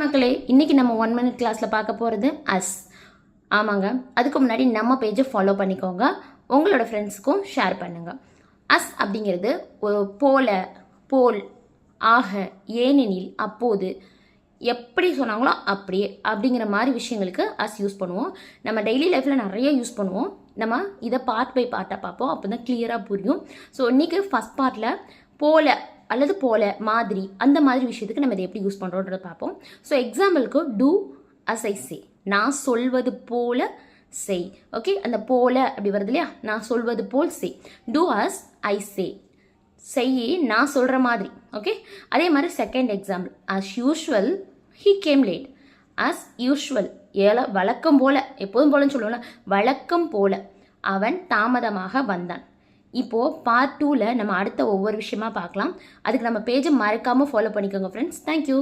மக்களே, இன்றைக்கி நம்ம 1 minute கிளாஸில் பார்க்க போகிறது அஸ். ஆமாங்க, அதுக்கு முன்னாடி நம்ம பேஜை ஃபாலோ பண்ணிக்கோங்க, உங்களோட ஃப்ரெண்ட்ஸுக்கும் ஷேர் பண்ணுங்கள். அஸ் அப்படிங்கிறது ஒரு போல, போல், ஆக, ஏனெனில், அப்போது, எப்படி சொன்னாங்களோ அப்படியே அப்படிங்கிற மாதிரி விஷயங்களுக்கு அஸ் யூஸ் பண்ணுவோம். நம்ம டெய்லி லைஃப்பில் நிறைய யூஸ் பண்ணுவோம். நம்ம இதை பார்ட் பை பார்ட்டாக பார்ப்போம், அப்போ தான் கிளியராக புரியும். ஸோ இன்றைக்கி ஃபஸ்ட் பார்ட்டில் போல அல்லது போல, மாதிரி, அந்த மாதிரி விஷயத்துக்கு நம்ம இதை எப்படி யூஸ் பண்ணுறோன்றத பார்ப்போம். ஸோ எக்ஸாம்பிளுக்கு டூ அஸ் ஐ சே, நான் சொல்வது போல செய். ஓகே, அந்த போல அப்படி வருது இல்லையா, நான் சொல்வது போல் செய். டூ அஸ் ஐ சே, செய் நான் சொல்கிற மாதிரி. ஓகே, அதே மாதிரி second example, as usual he came late. As usual, வழக்கம் போல, எப்போதும் போலன்னு சொல்லுவோம்ல, வழக்கம் போல அவன் தாமதமாக வந்தான். இப்போது பார்ட் 2ல் நம்ம அடுத்த ஒவ்வொரு விஷயமா பார்க்கலாம். அதுக்கு நம்ம பேஜை மறக்காமல் ஃபாலோ பண்ணிக்கோங்க ஃப்ரெண்ட்ஸ். தேங்க்யூ.